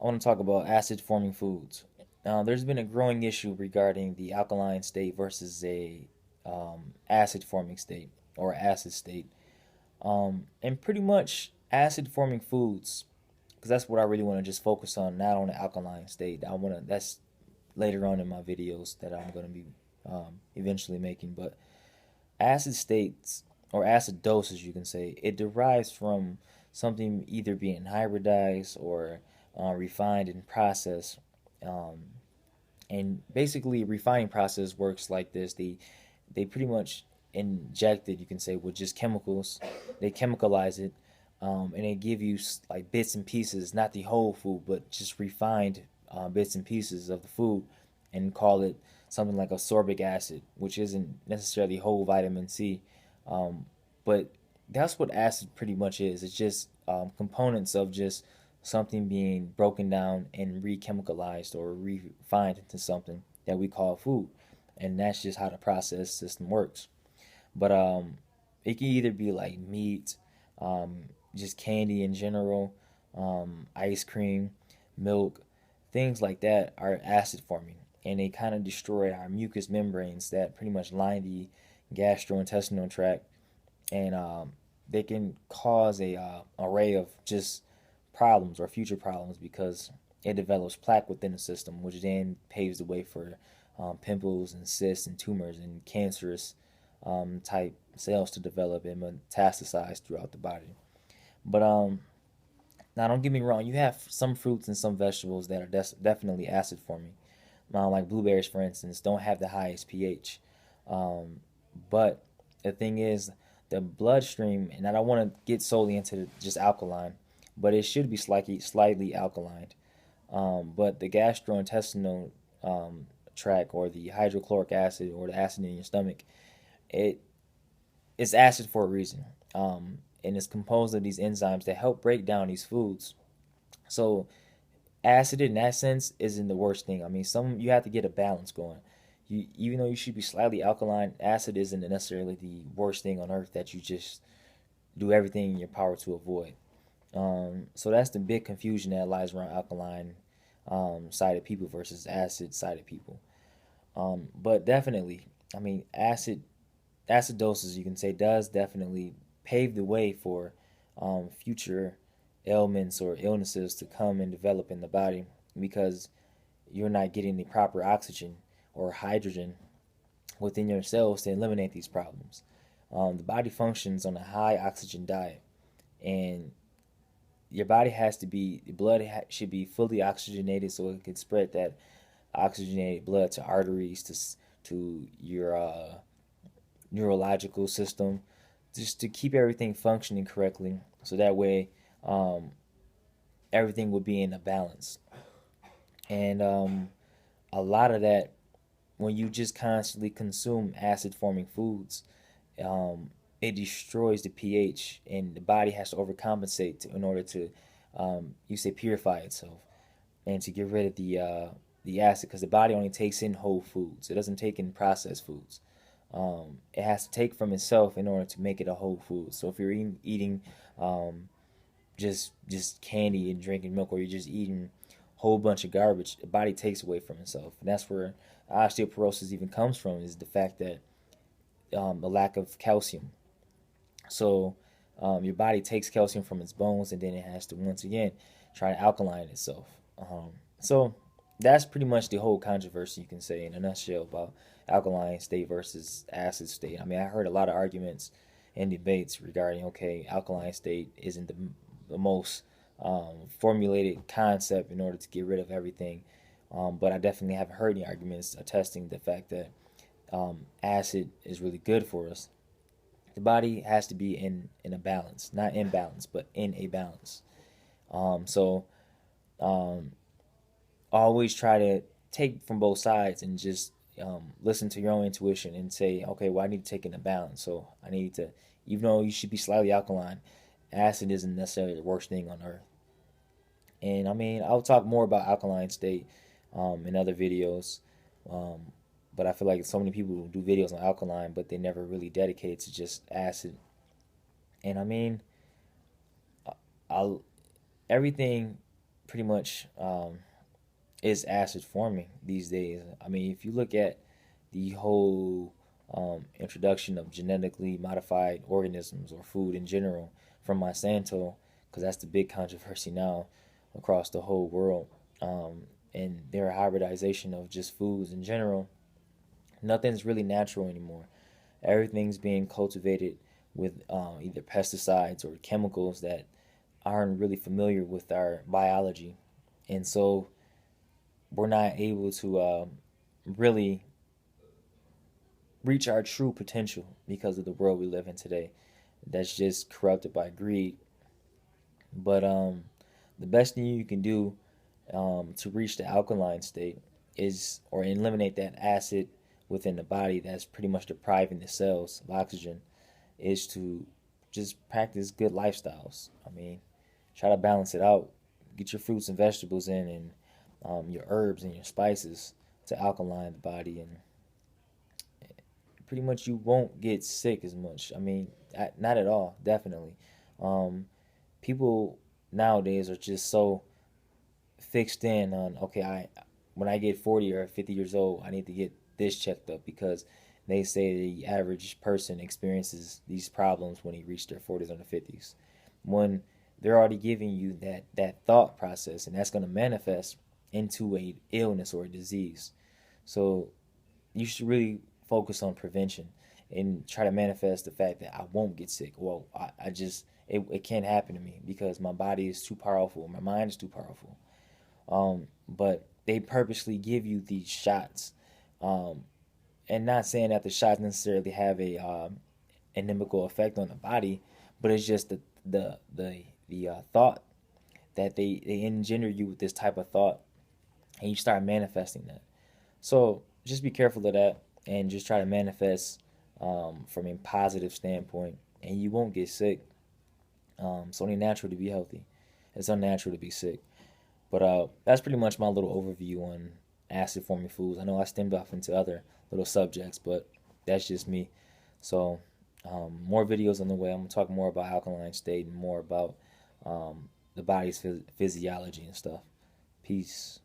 I want to talk about acid forming foods. There's been a growing issue regarding the alkaline state versus a acid forming state or acid state. And pretty much acid forming foods, because that's what I really want to just focus on, not on the alkaline state. That's later on in my videos that I'm going to be eventually making. But acid states or acid doses, you can say, it derives from something either being hybridized or refined and processed. Um, and basically, refining process works like this: they pretty much inject it, you can say, with just chemicals. They chemicalize it, and they give you like bits and pieces, not the whole food, but just refined bits and pieces of the food, and call it something like ascorbic acid, which isn't necessarily whole vitamin C, um, but that's what acid pretty much is. It's just components of just something being broken down and re-chemicalized or refined into something that we call food, and that's just how the process system works. But it can either be like meat, um, just candy in general, ice cream, milk, things like that are acid forming, and they kind of destroy our mucous membranes that pretty much line the gastrointestinal tract, and they can cause a array of just problems or future problems because it develops plaque within the system, which then paves the way for pimples and cysts and tumors and cancerous type cells to develop and metastasize throughout the body. But now, don't get me wrong, you have some fruits and some vegetables that are definitely acid forming. Like blueberries, for instance, don't have the highest pH. Um, but the thing is, the bloodstream, and I don't want to get solely into just alkaline, but it should be slightly alkaline. But the gastrointestinal tract, or the hydrochloric acid, or the acid in your stomach, it it's acid for a reason. And it's composed of these enzymes that help break down these foods. So acid in that sense isn't the worst thing. I mean, some you have to get a balance going. Even though you should be slightly alkaline, acid isn't necessarily the worst thing on earth that you just do everything in your power to avoid. So that's the big confusion that lies around alkaline sided people versus acid sided people. But definitely, I mean, acidosis, you can say, does definitely pave the way for future ailments or illnesses to come and develop in the body because you're not getting the proper oxygen or hydrogen within your cells to eliminate these problems. The body functions on a high oxygen diet, and your body has to be, the blood should be fully oxygenated so it can spread that oxygenated blood to arteries, to your neurological system, just to keep everything functioning correctly. So that way, um, everything would be in a balance. And a lot of that, when you just constantly consume acid forming foods, um, it destroys the pH, and the body has to overcompensate in order to, you say, purify itself and to get rid of the acid, because the body only takes in whole foods. It doesn't take in processed foods. It has to take from itself in order to make it a whole food. So if you're eating um, just candy and drinking milk, or you're just eating a whole bunch of garbage, the body takes away from itself, and that's where osteoporosis even comes from. Is the fact that a lack of calcium. So your body takes calcium from its bones, and then it has to once again try to alkaline itself. So that's pretty much the whole controversy, you can say, in a nutshell, about alkaline state versus acid state. I mean, I heard a lot of arguments and debates regarding, okay, alkaline state isn't the most formulated concept in order to get rid of everything. But I definitely haven't heard any arguments attesting the fact that acid is really good for us. The body has to be in a balance, not imbalance, but in a balance. So um, always try to take from both sides and just listen to your own intuition and say, okay, well, I need to take in a balance. So I need to, even though you should be slightly alkaline, acid isn't necessarily the worst thing on earth. And I mean, I'll talk more about alkaline state in other videos. Um, but I feel like so many people do videos on alkaline, but they never really dedicate to just acid. And I mean, I'll everything pretty much is acid forming these days. I mean, if you look at the whole introduction of genetically modified organisms or food in general from Monsanto, because that's the big controversy now across the whole world, and their hybridization of just foods in general, nothing's really natural anymore. Everything's being cultivated with either pesticides or chemicals that aren't really familiar with our biology. And so we're not able to really reach our true potential because of the world we live in today. That's just corrupted by greed. But the best thing you can do to reach the alkaline state is, or eliminate that acid within the body that's pretty much depriving the cells of oxygen, is to just practice good lifestyles. I mean, try to balance it out. Get your fruits and vegetables in, and your herbs and your spices to alkaline the body, and pretty much you won't get sick as much. I mean, not at all, definitely. Um, People nowadays are just so fixed in on, okay, I when I get 40 or 50 years old, I need to get this checked up because they say the average person experiences these problems when he reaches their 40s or the 50s. When they're already giving you that thought process, and that's going to manifest into a illness or a disease. So you should really focus on prevention and try to manifest the fact that I won't get sick. Well, I just it can't happen to me because my body is too powerful, my mind is too powerful. But they purposely give you these shots, um, and not saying that the shots necessarily have a inimical effect on the body, but it's just the thought that they engender you with this type of thought, and you start manifesting that. So just be careful of that, and just try to manifest from a positive standpoint, and you won't get sick. It's only natural to be healthy. It's unnatural to be sick. But that's pretty much my little overview on acid forming foods. I know I stemmed off into other little subjects, but that's just me. So more videos on the way. I'm gonna talk more about alkaline state and more about the body's physiology and stuff. Peace.